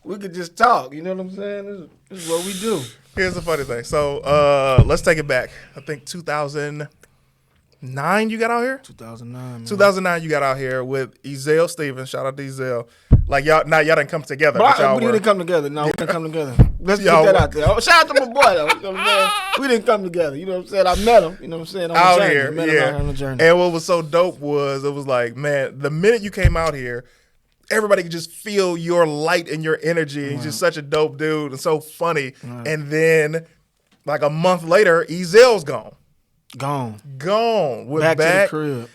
we could just talk. You know what I'm saying? This is what we do. Here's the funny thing. So let's take it back. I think 2009 you got out here? 2009, man. 2009 you got out here with Ezell Stevens. Shout out to Ezell. Like y'all didn't come together. But we didn't come together. No, we didn't come together. Let's get that out there. Shout out to my boy though. You know what I'm saying? We didn't come together. You know what I'm saying? I met him. You know what I'm saying? On out the journey. here, Met him out here on the journey. And what was so dope was it was like, man, the minute you came out here, everybody could just feel your light and your energy. He's just such a dope dude and so funny. Right. And then, like a month later, Ezell's gone. Gone. Went back to the crib.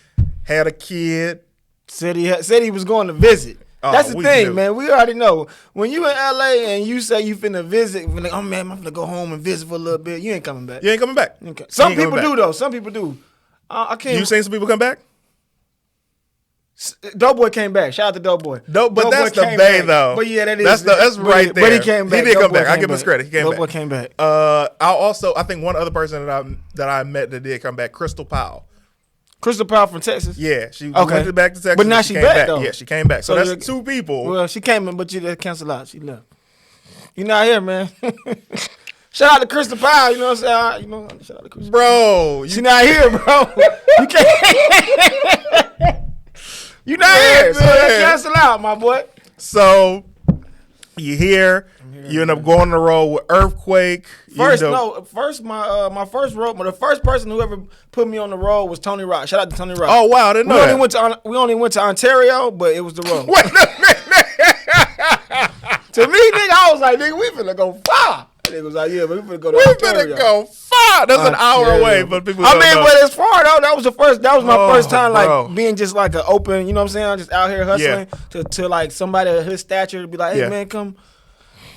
Had a kid. Said he was going to visit. That's the thing, man. We already know. When you in LA and you say you finna visit, like, oh man, I'm finna go home and visit for a little bit. You ain't coming back. You ain't coming back. Some people do though. Some people do. I can't. You seen some people come back? Doughboy came back. Shout out to Doughboy. But that's the Bay though. But yeah, that's right there. But he came back. He did come back. I give him his credit. He came back. Doughboy came back. I think one other person that I met that did come back, Crystal Powell. Crystal Powell from Texas? Yeah, she went back to Texas. But now she back though. Yeah, she came back. So that's two people. Well, she came in, but she didn't cancel out. She left. You not here, man. Shout out to Crystal Powell, you know what I'm saying? Shout out to Crystal. Bro, she not here, bro. You can't. You not here, so cancel out, my boy. So you here. You end up going on the road with Earthquake. My first road, the first person who ever put me on the road was Tony Rock. Shout out to Tony Rock. Oh wow, I didn't know that. We only went to Ontario, but it was the road. Wait a minute. To me, nigga, I was like, nigga, we finna go far. Nigga was like, yeah, but we finna go to Ontario. We finna go far. That's an hour away, but people don't know. But it's far though. That was my first time like being just like an open, you know what I'm saying? I'm just out here hustling to like somebody of his stature to be like, hey man, come.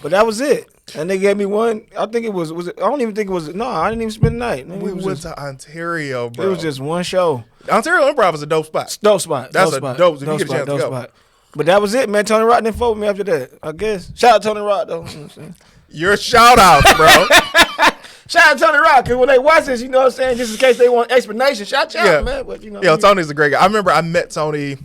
But that was it. And they gave me one. I think it was it? I don't even think it was. No, I didn't even spend the night. We went to Ontario, bro. It was just one show. Ontario Improv is a dope spot. Dope spot. That's dope spot. If you get a chance to go. Spot. But that was it, man. Tony Rock didn't fuck with me after that, I guess. Shout out to Tony Rock, though. You know what I'm saying? Your shout outs, bro. Shout out to Tony Rock, because when they watch this, you know what I'm saying, just in case they want explanation, shout out, man. But, you know, yo, Tony's a great guy. I remember I met Tony.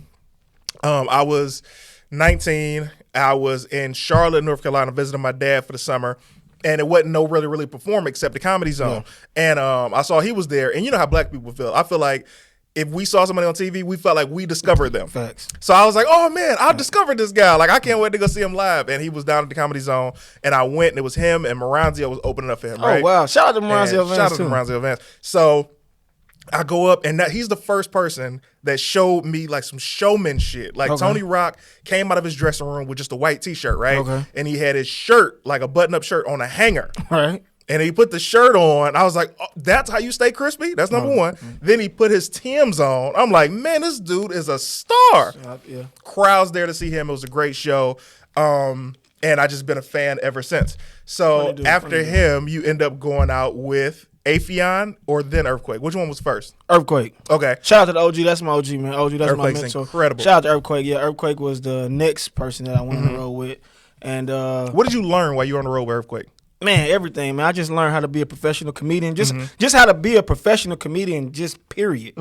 I was 19. I was in Charlotte, North Carolina, visiting my dad for the summer, and it wasn't no really perform except the Comedy Zone. And I saw he was there, and you know how black people feel. I feel like if we saw somebody on TV, we felt like we discovered them. Facts. So I was like, oh man, I discovered this guy. Like I can't wait to go see him live. And he was down at the Comedy Zone, and I went, and it was him, and Moranzio was opening up for him. Right? Oh wow! Shout out to Moranzio Vance. Shout out to Moranzio Vance. So I go up, and he's the first person that showed me like some showman shit. Like Tony Rock came out of his dressing room with just a white T-shirt, right? Okay. And he had his shirt, like a button-up shirt, on a hanger. All right. And he put the shirt on. I was like, oh, that's how you stay crispy? That's number one. Then he put his Timbs on. I'm like, man, this dude is a star. Yeah. Crowds there to see him. It was a great show. And I just been a fan ever since. So after him, you end up going out with Afion or then Earthquake. Which one was first? Earthquake. Okay. Shout out to the OG. That's my OG, man. OG, that's Earthquake's my mentor. Incredible. Shout out to Earthquake. Yeah, Earthquake was the next person that I went on the road with. And what did you learn while you were on the road with Earthquake? Man, everything, man. I just learned how to be a professional comedian. Just how to be a professional comedian, just period.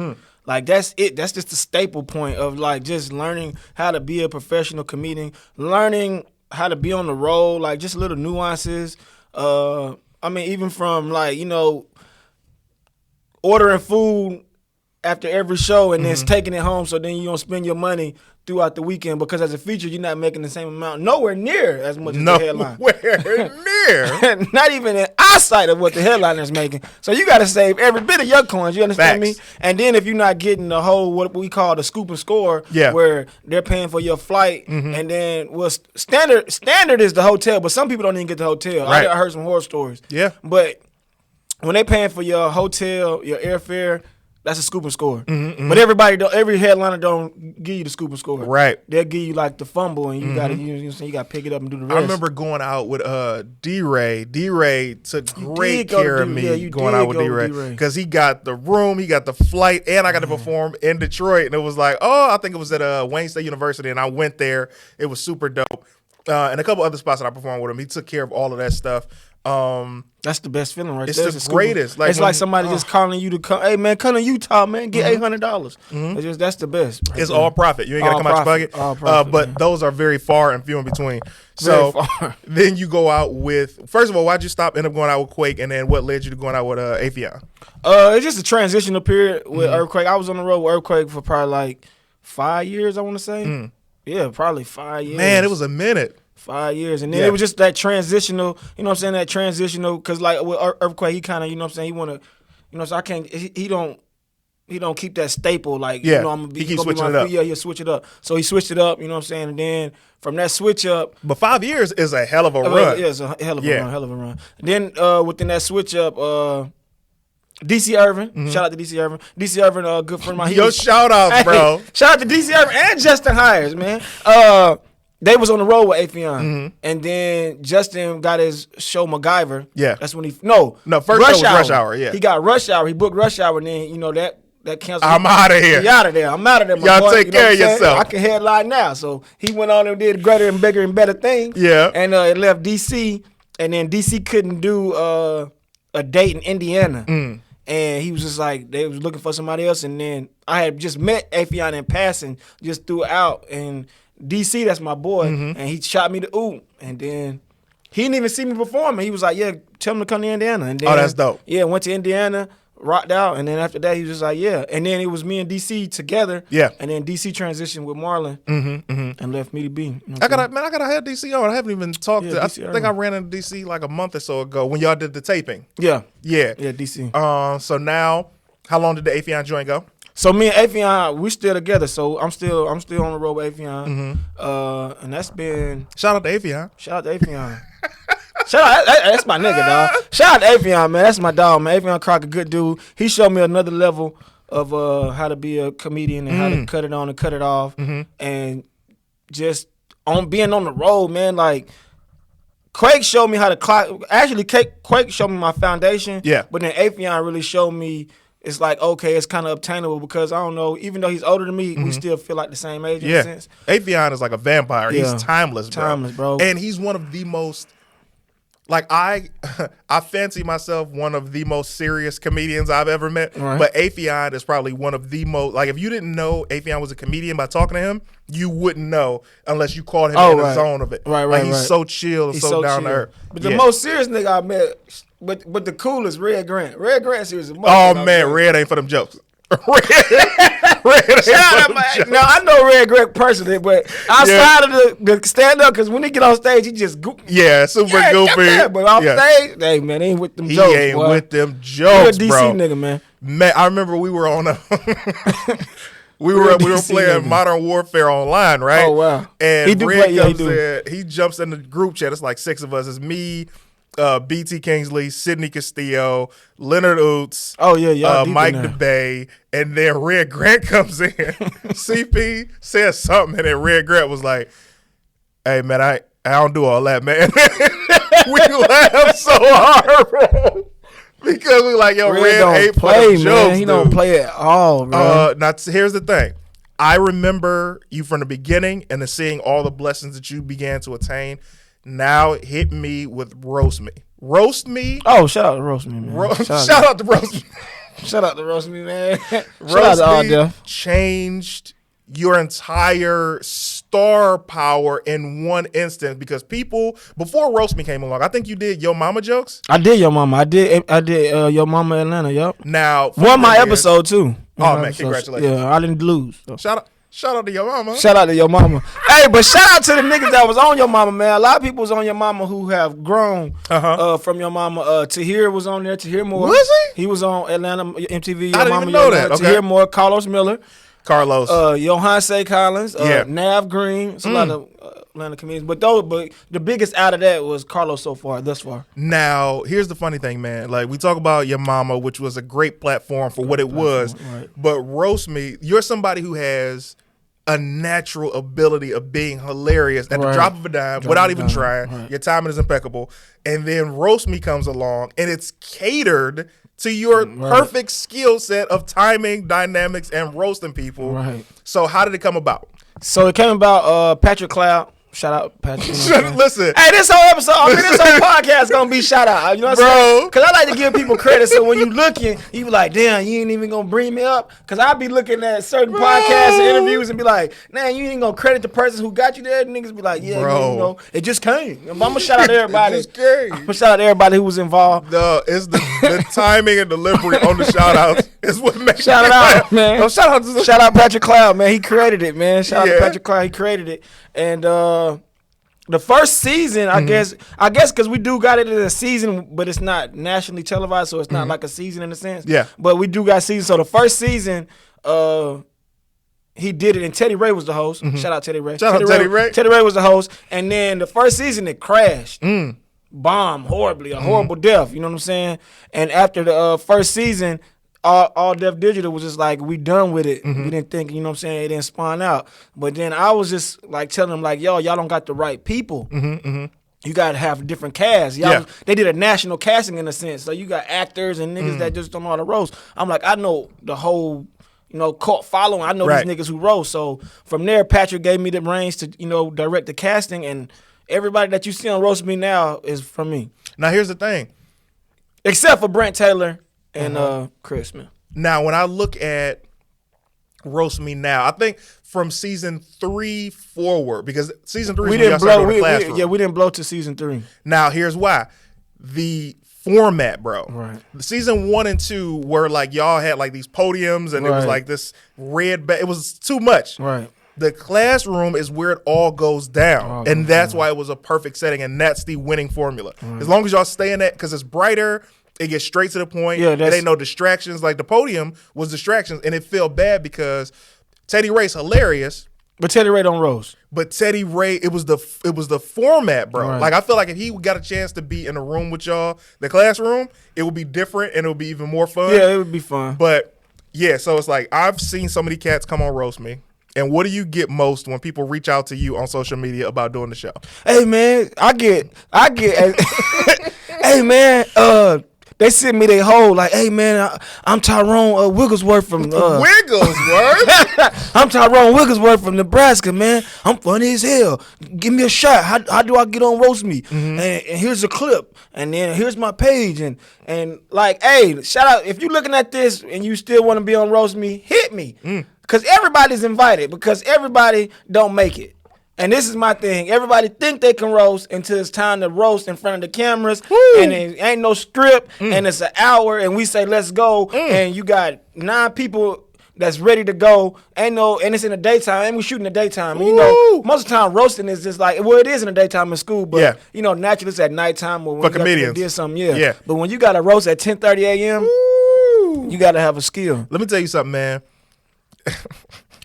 Like, that's it. That's just the staple point of, like, just learning how to be a professional comedian, learning how to be on the road, like, just little nuances. I mean, even from, like, you know, ordering food after every show and then taking it home so then you don't spend your money throughout the weekend, because as a feature, you're not making the same amount, nowhere near as much as the headline. Nowhere near. Not even in eyesight of what the headliner is making. So you got to save every bit of your coins, you understand me? And then if you're not getting the whole, what we call the scoop and score, where they're paying for your flight, and then, well, standard is the hotel, but some people don't even get the hotel. Right. I heard some horror stories. Yeah. But when they paying for your hotel, your airfare, that's a scoop and score. But every headliner don't give you the scoop and score. Right. They'll give you like the fumble, and you gotta you gotta pick it up and do the rest. I remember going out with D-Ray. D-Ray took great care of me going out with D-Ray. Because he got the room, he got the flight, and I got to perform in Detroit. And it was like, I think it was at Wayne State University, and I went there. It was super dope. And a couple other spots that I performed with him. He took care of all of that stuff. That's the best feeling right it's there. the greatest. It's like somebody just calling you to come. Hey man, come to Utah, man. Get $800. That's the best. It's all profit. You ain't gotta come out your pocket. But those are very far and few in between. So then you go out with. First of all, why'd you end up going out with Quake, and then what led you to going out with Afion? It's just a transitional period with Earthquake. I was on the road with Earthquake for probably like 5 years. I want to say. Yeah, probably 5 years. Man, it was a minute. 5 years. And then it was just that transitional, you know what I'm saying, that transitional, because like with Earthquake, he kind of, you know what I'm saying, he want to, you know, so I can't, he don't keep that staple, like, you know, I'm going to be, he keeps switching it up. Yeah, he'll switch it up. So he switched it up, you know what I'm saying, and then from that switch up. But 5 years is a hell of a run. Yeah, it's a hell of a run. And then within that switch up, DC Irvin, shout out to DC Irvin. DC Irvin, good friend of mine. Yo, shout out, bro. Shout out to DC Irvin and Justin Hires, man. They was on the road with Afion, and then Justin got his show MacGyver. Yeah, that's when he first show was Rush Hour. Yeah, he got Rush Hour. He booked Rush Hour, and then you know that canceled. I'm out of here. I'm out of there. Y'all boy. take care of yourself. I can headline now. So he went on and did greater and bigger and better things. Yeah, and it left DC, and then DC couldn't do a date in Indiana. And he was just like, they was looking for somebody else. And then I had just met Afion in passing just throughout. And DC, that's my boy. And he shot me the oop. And then he didn't even see me perform. And he was like, yeah, tell him to come to Indiana. And then, that's dope. Yeah, went to Indiana, rocked out. And then after that, he was just like, yeah. And then it was me and DC together. Yeah. And then DC transitioned with Marlon and left me to be. You know I gotta have DC on. I haven't even talked to. I think I ran into DC like a month or so ago when y'all did the taping. Yeah, yeah, DC. So now, how long did the Afion joint go? So me and Afion, we still together. So I'm still on the road with Afion. And that's been shout out to Afion. Shout out to Afion. That's my nigga, dog. Shout out to Afion, man. That's my dog, man. Afion Crock, a good dude. He showed me another level of how to be a comedian and how to cut it on and cut it off. And just on being on the road, man, like Quake showed me how to clock. Actually, Quake showed me my foundation. Yeah. But then Afion really showed me it's like, okay, it's kind of obtainable because I don't know, even though he's older than me, we still feel like the same age in a sense. Afion is like a vampire. Yeah. He's timeless, bro. And he's one of the most, like, I fancy myself one of the most serious comedians I've ever met. Right. But Afion is probably one of the most, like, if you didn't know Afion was a comedian by talking to him, you wouldn't know unless you caught him in the zone of it. Right. He's so chill and so down to earth. But the most serious nigga I met, but the coolest, Red Grant. Red Grant serious. Oh man, Red ain't for them jokes. Red now I know Red Grant personally, but outside of the stand up, because when he get on stage, he just super goofy. But off stage, hey man, he ain't with them jokes. He ain't with them jokes, DC bro. nigga, man. Man, I remember we were on a. We were playing nigga. Modern Warfare online, right? Oh wow! And Red comes in, he jumps in the group chat. It's like 6 of us. It's me, BT Kingsley, Sidney Castillo, Leonard Oots. Oh yeah, Mike DeBay, and then Red Grant comes in. CP says something, and then Red Grant was like, "Hey man, I don't do all that, man." We laughed so hard, bro. Because we like, yo, Red ain't play, jokes, he don't play at all, bro. Now, here's the thing. I remember you from the beginning and then seeing all the blessings that you began to attain. Now hit me with Roast Me. Roast Me. Oh, shout out to Roast Me, man. Shout out to Roast Me. Shout out to Roast Me, man. Roast Me changed your entire star power in one instant because people before Roast Me came along, I think you did Yo Mama jokes. I did Yo Mama. I did Yo Mama Atlanta. Yep. Now won my episode too. Oh man, congratulations! Yeah, I didn't lose. So. Shout out to Yo Mama. Shout out to Yo Mama. Hey, but shout out to the niggas that was on Yo Mama, man. A lot of people was on Yo Mama who have grown from Yo Mama. Tahir was on there. Tahir Moore. Was he? He was on Atlanta MTV. I didn't even know that. Okay. Tahir Moore, Carlos Miller. Johan Say Collins, Nav Green, it's a lot of Atlanta comedians. But the biggest out of that was Carlos thus far. Now, here's the funny thing, man. Like, we talk about Your Mama, which was a great platform for what it was. Right. But Roast Me, you're somebody who has a natural ability of being hilarious at the drop of a dime without even trying. Right. Your timing is impeccable. And then Roast Me comes along, and it's catered to your perfect skill set of timing, dynamics, and roasting people. Right. So how did it come about? So it came about Patrick Cloud. Shout out, Patrick. You know Listen. Hey, this whole episode, this whole podcast gonna be shout out. You know what I'm saying? Because I like to give people credit. So when you looking, you be like, damn, you ain't even gonna bring me up. Because I be looking at certain podcasts and interviews and be like, man, you ain't gonna credit the person who got you there. Niggas be like, yeah, you know, it just came. I'm gonna shout out everybody. I'm gonna shout out everybody who was involved. No, it's the timing and delivery on the shout outs is what makes shout it out, man. No, shout out Patrick Cloud, man. He created it, man. Shout out to Patrick Cloud. He created it. And the first season, I guess, because we do got it in a season, but it's not nationally televised, so it's not like a season in a sense. Yeah. But we do got seasons. So the first season, he did it, and Teddy Ray was the host. Shout out Teddy Ray. Shout out Teddy Ray. Teddy Ray was the host. And then the first season, it crashed. Bombed horribly, a horrible death. You know what I'm saying? And after the first season, All Def Digital was just like, we done with it. We didn't think, you know what I'm saying, it didn't spawn out. But then I was just like telling them, like, y'all don't got the right people. You got to have different casts. They did a national casting in a sense. So you got actors and niggas that just don't know how to roast. I'm like, I know the whole, you know, cult following. I know these niggas who roast. So from there, Patrick gave me the reins to, you know, direct the casting. And everybody that you see on Roast Me Now is from me. Now, here's the thing. Except for Brent Taylor and Chris, man. Now, when I look at Roast Me Now, I think from season 3 forward, because season 3 is when y'all started doing the classroom. We didn't blow to season 3. Now, here's why. The format, bro. Right. Season 1 and 2 were like, y'all had like these podiums and it was like this red, it was too much. Right. The classroom is where it all goes down. And that's why it was a perfect setting. And that's the winning formula. As long as y'all stay in that, because it's brighter, it gets straight to the point. Yeah, there ain't no distractions. Like the podium was distractions, and it felt bad because Teddy Ray's hilarious. But Teddy Ray don't roast. But Teddy Ray, it was the format, bro. Right. Like I feel like if he got a chance to be in a room with y'all, the classroom, it would be different and it would be even more fun. Yeah, it would be fun. But yeah, so it's like I've seen so many cats come on Roast Me. And what do you get most when people reach out to you on social media about doing the show? Hey man, I get hey man, they sent me their whole like, hey man, I'm Tyrone Wigglesworth from Wigglesworth. I'm Tyrone Wigglesworth from Nebraska, man. I'm funny as hell. Give me a shot. How do I get on Roast Me? And here's a clip, and then here's my page, and like, hey, shout out if you looking at this and you still want to be on Roast Me, hit me, because everybody's invited, because everybody don't make it. And this is my thing. Everybody think they can roast until it's time to roast in front of the cameras. Woo. And it ain't no script. And it's an hour. And we say, let's go. And you got 9 people that's ready to go. And it's in the daytime. And we shoot in the daytime. And, you know, most of the time roasting is just like, well, it is in the daytime in school. But, you know, naturally it's at nighttime. When for comedians. Did something, yeah. But when you got to roast at 10:30 a.m., you got to have a skill. Let me tell you something, man.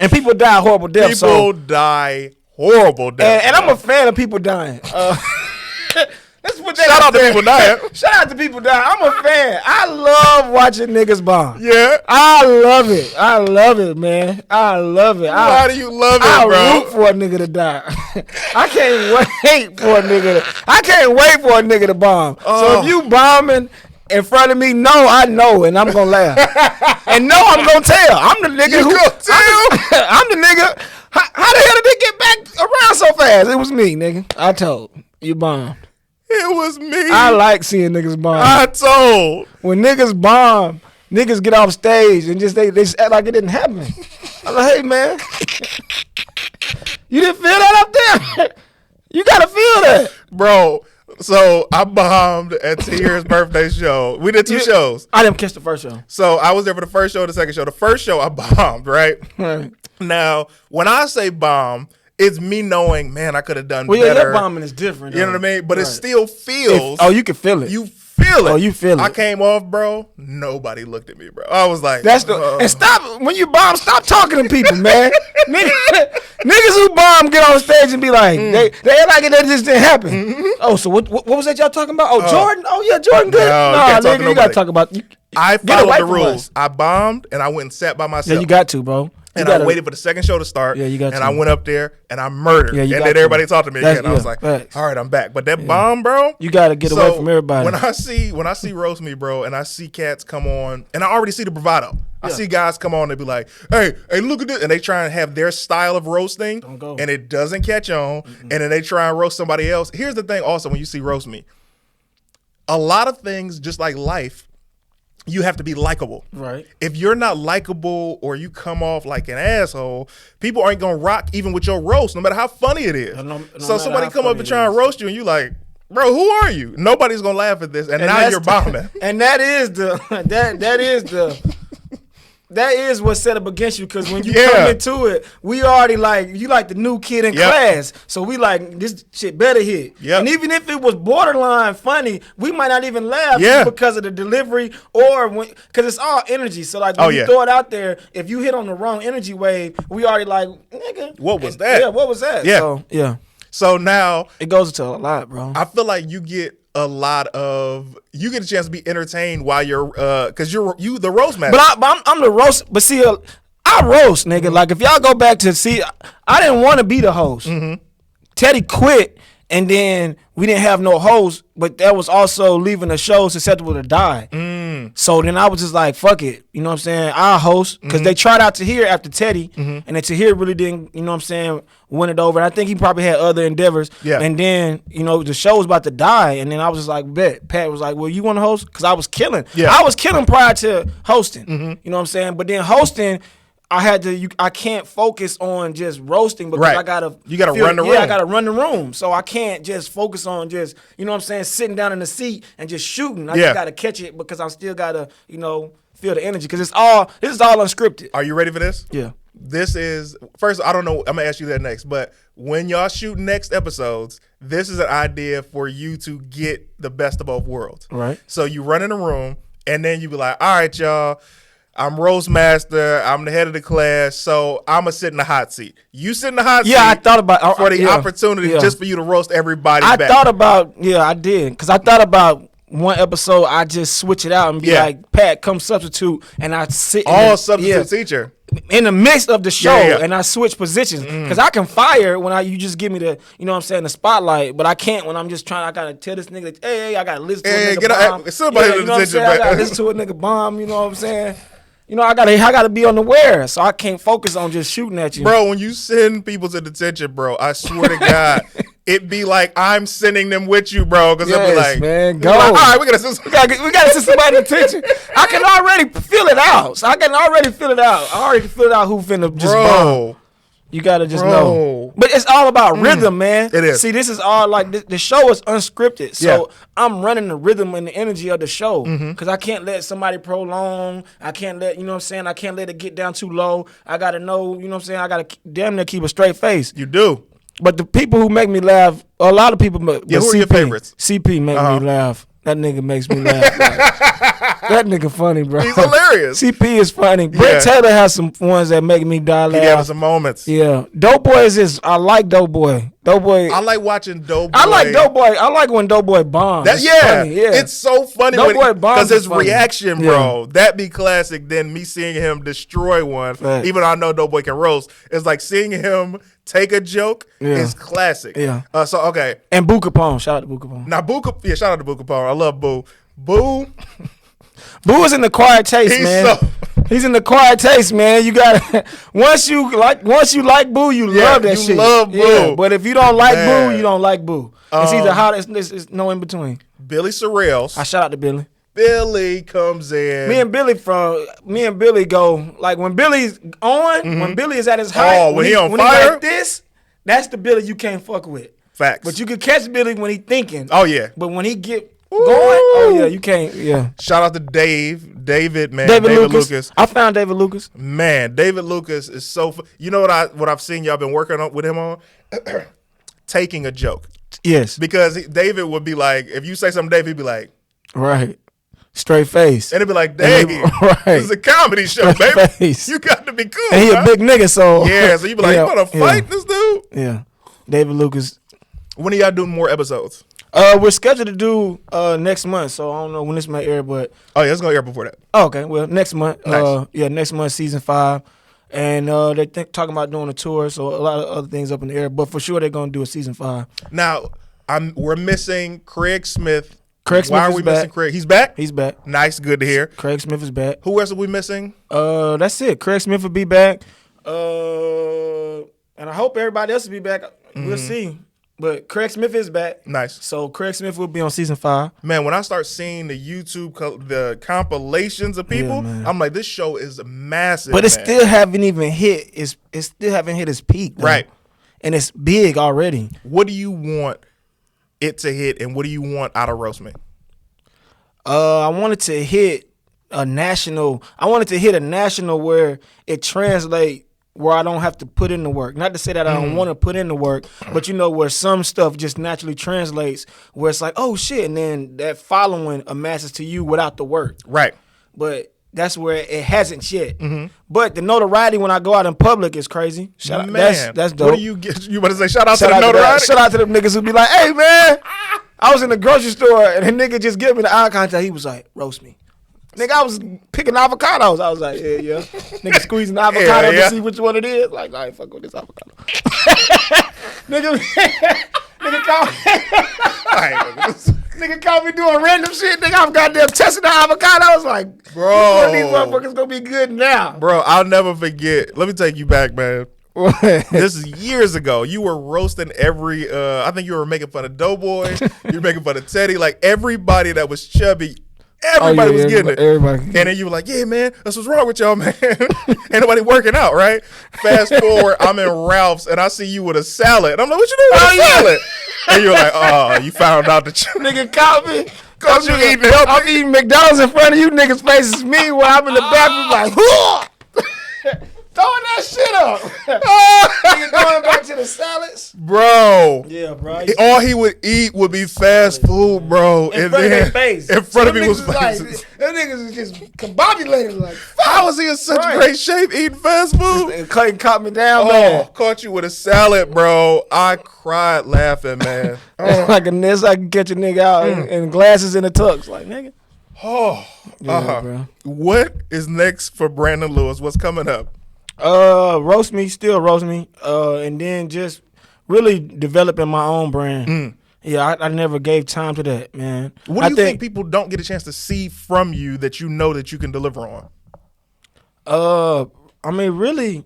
And people die horrible deaths. People die horrible death. And I'm a fan of people dying. Let's put that Shout out to people dying. Shout out to people dying. I'm a fan. I love watching niggas bomb. Yeah. I love it. I love it, man. I love it. Why do you love it, bro? I root for a nigga to die. I can't wait for a nigga to bomb. So if you bombing in front of me, I know, and I'm gonna laugh. And I'm gonna tell. I'm the nigga I'm the nigga. How the hell did they get back around so fast? It was me, nigga. I told. You bombed. It was me. I like seeing niggas bomb. I told. When niggas bomb, niggas get off stage and just they act like it didn't happen. I'm like, hey man, you didn't feel that up there? You gotta feel that, bro. So I bombed at Tahir's birthday show. We did 2 shows. I didn't catch the first show. So I was there for the first show, the second show. The first show I bombed, right? Now, when I say bomb, it's me knowing, man, I could have done better. Your bombing is different. You know what I mean? But it still feels. You can feel it. You feel it. Oh, you feel it. I came off, bro. Nobody looked at me, bro. I was like, and stop when you bomb. Stop talking to people, man. Niggas who bomb get on stage and be like, they act like it just didn't happen. Oh, so what was that y'all talking about? Oh, Jordan. Oh yeah, Jordan good. No, nigga, you gotta talk about. I followed the rules. I bombed and I went and sat by myself. Yeah, you got to, bro. And I waited for the second show to start. Yeah, you got and I went up there and I murdered. Yeah, and then everybody talked to me again. I was like, facts. all right, I'm back. But that bomb, bro. You got to get away from everybody. When I see Roast Me, bro, and I see cats come on, and I already see the bravado. I see guys come on and be like, hey, look at this. And they try and have their style of roasting. And it doesn't catch on. And then they try and roast somebody else. Here's the thing also when you see Roast Me. A lot of things, just like life, you have to be likable. Right. If you're not likable or you come off like an asshole, people aren't going to rock even with your roast, no matter how funny it is. So somebody come up and try and roast you and you like, bro, who are you? Nobody's going to laugh at this. And now you're bombing. And that is what's set up against you, because when you come into it, we already you like the new kid in class. So we like, this shit better hit. And even if it was borderline funny, we might not even laugh because of the delivery or because it's all energy. So like when you throw it out there, if you hit on the wrong energy wave, we already like, nigga. What was that? Yeah, what was that? Yeah. So now. It goes into a lot, bro. I feel like you get a chance to be entertained while you're because you're the roast master. But I'm the roast. But see, I roast, nigga. Mm-hmm. Like if y'all go back to see, I didn't want to be the host. Mm-hmm. Teddy quit, and then we didn't have no host. But that was also leaving the show susceptible to die. So then I was just like, fuck it. You know what I'm saying? I'll host. Because they tried out Tahir after Teddy. And then Tahir really didn't, you know what I'm saying, win it over. And I think he probably had other endeavors. Yeah. And then, you know, the show was about to die. And then I was just like, bet. Pat was like, well, you want to host? Because I was killing. Yeah. I was killing prior to hosting. You know what I'm saying? But then hosting, I can't focus on just roasting because I gotta run the room. Yeah, I gotta run the room. So I can't just focus on just, you know what I'm saying, sitting down in the seat and just shooting. I just gotta catch it because I still gotta, you know, feel the energy. Because this is all unscripted. Are you ready for this? Yeah. This is first, I don't know, I'm gonna ask you that next, but when y'all shoot next episodes, this is an idea for you to get the best of both worlds. Right. So you run in a room and then you be like, all right, y'all, I'm roast master. I'm the head of the class, so I'm gonna sit in the hot seat. You sit in the hot seat. Yeah, I thought about for the opportunity just for you to roast everybody. I thought about I did, because I thought about one episode. I just switch it out and be like, Pat, come substitute, and I sit. Substitute teacher in the midst of the show, and I switch positions because I can fire when you just give me the, you know what I'm saying, the spotlight, but I can't when I'm just trying. I gotta tell this nigga, hey, I gotta listen to a nigga bomb. Somebody you know what I'm saying? I gotta listen to a nigga bomb. You know what I'm saying? You know, I gotta be on the where, so I can't focus on just shooting at you. Bro, when you send people to detention, bro, I swear to God, it be like I'm sending them with you, bro. Because they'll be like, man, go. Like, all right, we gotta send somebody to detention. I can already feel it out. I already feel it out who finna just bomb. You gotta just know. But it's all about rhythm, man. It is. See, this is all like the show is unscripted. So I'm running the rhythm and the energy of the show. Because I can't let somebody prolong. I can't let, you know what I'm saying, I can't let it get down too low. I gotta know, you know what I'm saying, I gotta damn near keep a straight face. You do. But the people who make me laugh, a lot of people, but who are your favorites? CP make me laugh. That nigga makes me laugh. That nigga funny, bro. He's hilarious. CP is funny. Brett Taylor has some ones that make me die laugh. He has some moments. Yeah. Doughboy I like Doughboy. I like watching Doughboy. I like Doughboy. I like when Doughboy bombs. Funny. It's so funny Doughboy bombs because his reaction, bro. That be classic. Then me seeing him destroy one, even though I know Doughboy can roast, it's like seeing him take a joke is classic. Yeah. So okay. And Boo Capone. Shout out to Boo Capone. Now shout out to Boo Capone. I love Boo. Boo is in the quiet taste, man. He's in the quiet taste, man. You gotta once you like Boo, you love that shit. You love Boo. Yeah, but if you don't like Boo, you don't like Boo. It's either hot. It's no in between. Billy Sorrells. I shout out to Billy. Billy comes in. Me and Billy go like when Billy's on. When Billy is at his height. When he on when fire. He like this, that's the Billy you can't fuck with. Facts. But you can catch Billy when he thinking. Oh yeah. But when he get going, you can't. Yeah. Shout out to David, man. David Lucas. I found David Lucas. Man, David Lucas is so. You know what I've seen y'all been working on with him on taking a joke. Yes. Because David would be like, if you say something, David would be like, right. Straight face. And it'd be like, dang, this is a comedy show, straight baby. Face. You got to be cool. And he a big nigga, so. Yeah, so you be like, you want to fight this dude? Yeah. David Lucas. When are y'all doing more episodes? We're scheduled to do next month, so I don't know when this might air, but. Oh, yeah, it's going to air before that. Oh, okay, well, next month. Nice. Next month, season 5. And they talking about doing a tour, so a lot of other things up in the air. But for sure, they're gonna do a season 5. Now, we're missing Craig Smith. Craig Smith Why are we missing Craig? He's back? He's back. Nice, good to hear. Craig Smith is back. Who else are we missing? That's it. Craig Smith will be back. And I hope everybody else will be back. We'll see. But Craig Smith is back. Nice. So Craig Smith will be on season 5. Man, when I start seeing the YouTube the compilations of people, I'm like, this show is massive. But it still haven't even hit. It still haven't hit its peak. Though. Right. And it's big already. What do you want it to hit, and what do you want out of Roast Me? I wanted to hit a national. I wanted to hit a national where it translates. Where I don't have to put in the work. Not to say that I don't want to put in the work, but where some stuff just naturally translates, where it's like, oh shit, and then that following amasses to you without the work. Right. But that's where it hasn't yet. But the notoriety when I go out in public is crazy. Shout out, that's dope. What do you get? You about to say shout out to the notoriety? Shout out to them niggas who be like, hey man, I was in the grocery store and the nigga just gave me the eye contact. He was like, roast me. Nigga, I was picking avocados. I was like, yeah. Nigga squeezing the avocado to see which one it is. Like, I ain't fucking with this avocado. nigga caught me doing random shit. Nigga, I'm goddamn testing the avocado. I was like, bro, these motherfuckers gonna be good now. Bro, I'll never forget. Let me take you back, man. This is years ago. You were roasting every, I think you were making fun of Doughboy. You were making fun of Teddy. Like, everybody that was chubby. Everybody was getting it. Everybody. And then you were like, yeah, man, that's what's wrong with y'all, man. Ain't nobody working out, right? Fast forward, I'm in Ralph's, and I see you with a salad. And I'm like, what you doing with a salad? And you're like, oh, you found out that you nigga caught me. Cause you eating healthy. I'm eating McDonald's in front of you niggas' faces. Me while I'm in the bathroom like, throwing that shit up. Nigga going back to the salads. Bro. Yeah, bro. All he would eat would be fast food, bro. In front of their face. In front of people's faces. Them niggas is just combobulated like, how was he in such great shape eating fast food? And Clayton caught me down, man. Caught you with a salad, bro. I cried laughing, man. It's like I can catch a nigga out and glasses in the tux. Like, nigga. Bro. What is next for Brandon Lewis? What's coming up? Roast me, and then just really developing my own brand. Yeah, I never gave time to that, man. What do you think people don't get a chance to see from you that you know that you can deliver on? I mean, really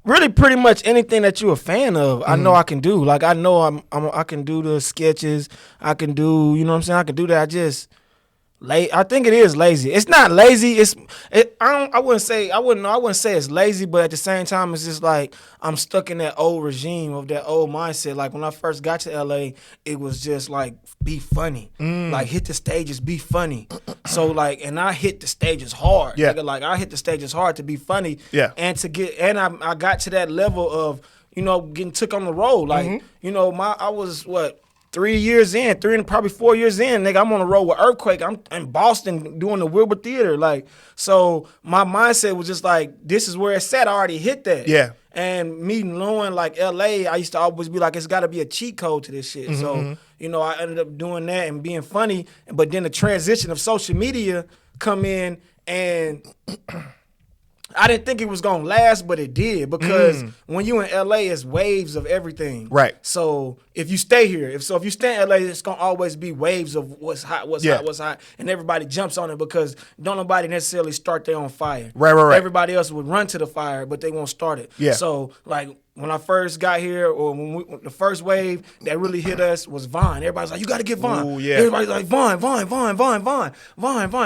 pretty much anything that you're a fan of, I know I can do. Like, I know I can do the sketches. I can do, you know what I'm saying? I can do that. I think it is lazy. It's not lazy. I wouldn't say it's lazy, but at the same time, it's just like I'm stuck in that old regime of that old mindset. Like when I first got to LA, it was just like be funny, like hit the stages, be funny. So like, and I hit the stages hard. Yeah. Like I hit the stages hard to be funny. Yeah. And I got to that level of getting took on the road. Like I was 3 years in, probably 4 years in, nigga, I'm on the road with Earthquake. I'm in Boston doing the Wilbur Theater. Like, so my mindset was just like, this is where it's at. I already hit that. Yeah. And me knowing like LA, I used to always be like, it's got to be a cheat code to this shit. So, I ended up doing that and being funny. But then the transition of social media come in and I didn't think it was gonna last, but it did, because when you in LA, it's waves of everything. Right. So if you stay here, if you stay in LA, it's gonna always be waves of what's hot, what's hot, and everybody jumps on it because don't nobody necessarily start their own fire. Right. Everybody else would run to the fire, but they won't start it. Yeah. So like when I first got here, or when the first wave that really hit us was Vine. Everybody's like, you got to get Vine. Ooh, yeah. Everybody's like, Vine.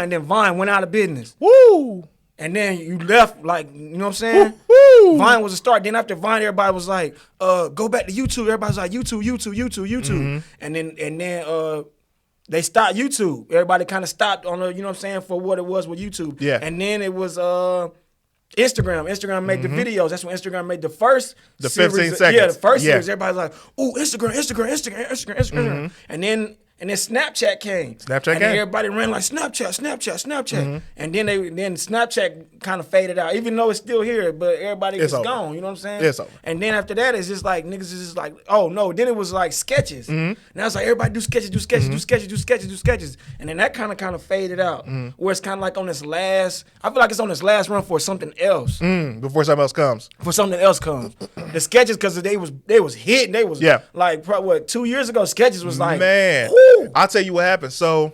And then Vine went out of business. Woo! And then you left, like, you know what I'm saying? Woo-hoo. Vine was a start. Then after Vine, everybody was like, go back to YouTube. Everybody's like, YouTube. And then they stopped YouTube. Everybody kind of stopped on the, you know what I'm saying, for what it was with YouTube. Yeah. And then it was Instagram. Instagram made the videos. That's when Instagram made the first the series. 15 seconds. Yeah, the first series. Everybody's like, ooh, Instagram. And then And then Snapchat came. And everybody ran like Snapchat. And then Snapchat kind of faded out, even though it's still here, but everybody was gone. You know what I'm saying? It's over. And then after that, it's just like niggas is just like, oh no. Then it was like sketches. And I was like, everybody do sketches. And then that kind of faded out. Where it's kind of like on this last, I feel like it's on this last run for something else. Before something else comes. The sketches, because they was hitting. They was like, what, 2 years ago, sketches was like, man. Whoo. I'll tell you what happened. So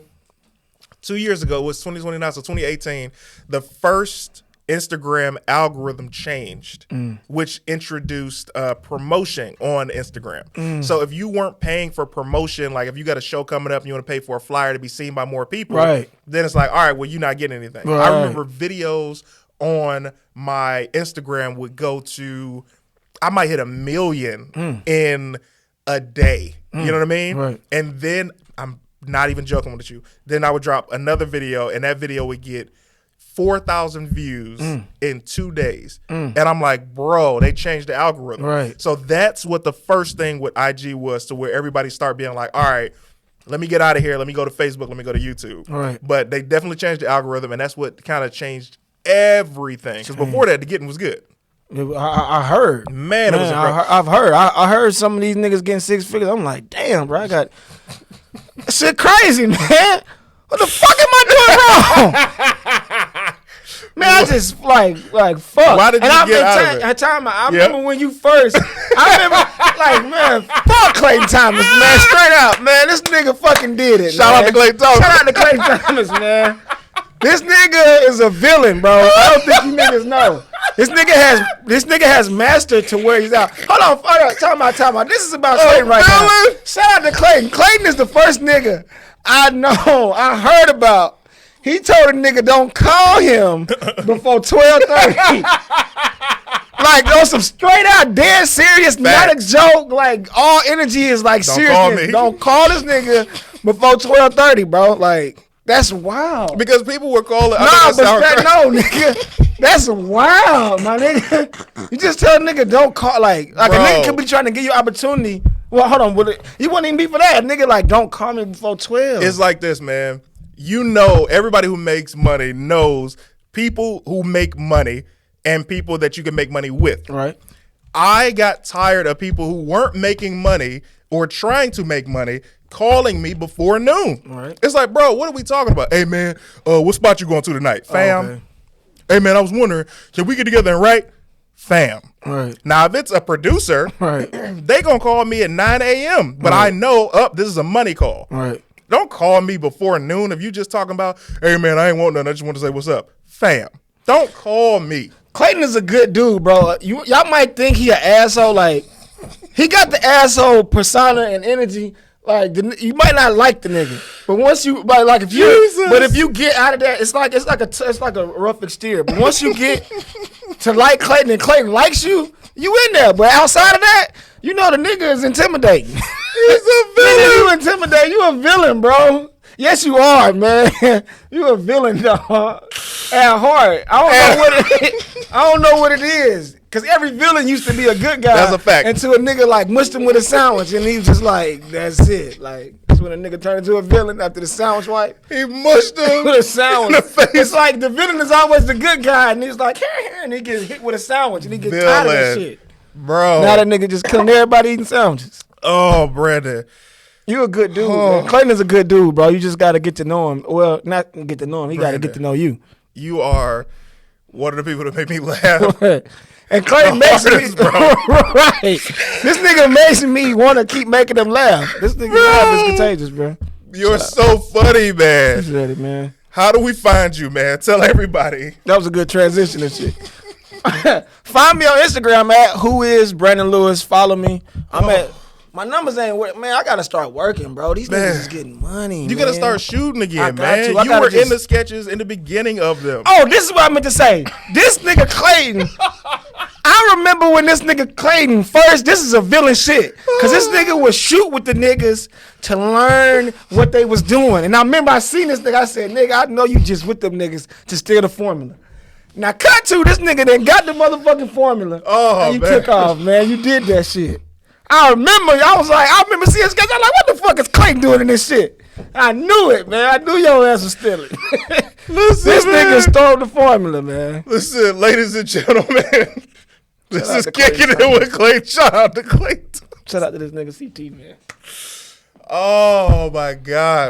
2 years ago, it was 2029, so 2018, the first Instagram algorithm changed, which introduced promotion on Instagram. So if you weren't paying for promotion, like if you got a show coming up and you want to pay for a flyer to be seen by more people, then it's like, all right, well, you're not getting anything. I remember videos on my Instagram would go to, I might hit 1 million in a day. You know what I mean? And then, I'm not even joking with you, then I would drop another video, and that video would get 4,000 views in 2 days. And I'm like, bro, they changed the algorithm. So that's what the first thing with IG was, to where everybody start being like, all right, let me get out of here. Let me go to Facebook. Let me go to YouTube. But they definitely changed the algorithm, and that's what kind of changed everything. Because before that, the getting was good. I heard. Man, it was I've heard. I heard some of these niggas getting 6 figures. I'm like, damn, bro, I got shit crazy, man. What the fuck am I doing wrong? Man, I just like fuck. Why did you get out of it? I remember when you first. I remember like, man, fuck Clayton Thomas, man. Straight out, man. This nigga fucking did it. Shout out to Clayton Thomas. Shout out to Clayton Thomas, man. This nigga is a villain, bro. I don't think you niggas know. This nigga has mastered to where he's out. Hold on. Time out. This is about Clayton right now. Shout out to Clayton. Clayton is the first nigga I know, I heard about. He told a nigga don't call him before 12:30. Like, on some straight out, dead serious, not a joke. Like, all energy is like seriousness. Don't call this nigga before 12:30, bro. Like, that's wild. Because people were calling. No, nigga. That's wild, my nigga. You just tell a nigga don't call. Like a nigga could be trying to give you opportunity. Well, hold on. You wouldn't even be for that. A nigga like, don't call me before 12. It's like this, man. You know, everybody who makes money knows people who make money and people that you can make money with. Right. I got tired of people who weren't making money or trying to make money calling me before noon. Right. It's like, bro, what are we talking about? Hey, man, what spot you going to tonight? Fam. Okay. Hey, man, I was wondering, can we get together and write? Fam. Right. Now, if it's a producer, they going to call me at 9 a.m., but I know, this is a money call. Right. Don't call me before noon if you just talking about, hey, man, I ain't want nothing. I just want to say what's up. Fam. Don't call me. Clayton is a good dude, bro. Y'all might think he an asshole. Like, he got the asshole persona and energy. Like, you might not like the nigga, but once you if you get out of that, it's like a rough exterior. But once you get to like Clayton and Clayton likes you, you in there. But outside of that, you know the nigga is intimidating. He's a villain. You intimidate. You a villain, bro. Yes, you are, man. You a villain, dog. At heart, I don't know what it is. Cause every villain used to be a good guy. That's a fact. Until a nigga like mushed him with a sandwich, and he was just like, "That's it." Like that's when a nigga turned into a villain after the sandwich wipe. He mushed him with a sandwich. In the face. It's like the villain is always the good guy, and he's like, here, and he gets hit with a sandwich, and he gets tired of that shit. Bro, now that nigga just killing everybody eating sandwiches. Oh, Brandon. You a good dude, man. Clayton is a good dude, bro. You just got to get to know him. Well, not get to know him. He got to get to know you. You are one of the people that make me laugh. And Clayton makes me, right. This nigga makes me want to keep making him laugh. This nigga laugh is contagious, bro. You're so funny, man. Appreciate it, man. How do we find you, man? Tell everybody. That was a good transition and shit. Find me on Instagram at whoisbrandonlewis. Follow me. I'm at. My numbers ain't working. Man, I got to start working, bro. These niggas is getting money, You got to start shooting again, man. You were in the sketches in the beginning of them. Oh, this is what I meant to say. This nigga Clayton, I remember when this nigga Clayton first, this is a villain shit. Because this nigga would shoot with the niggas to learn what they was doing. And I remember I seen this nigga, I said, nigga, I know you just with them niggas to steal the formula. Now cut to this nigga that got the motherfucking formula. Oh, and you took off, man. You did that shit. I remember seeing sketch. I'm like, what the fuck is Clayton doing in this shit? I knew it, man. I knew your ass was stealing. Listen, this man. nigga stole the formula, man. Listen, ladies and gentlemen, this is Kicking Clayton. It with Clayton. Shout out to Clayton. Shout out to this nigga CT, man. Oh my God.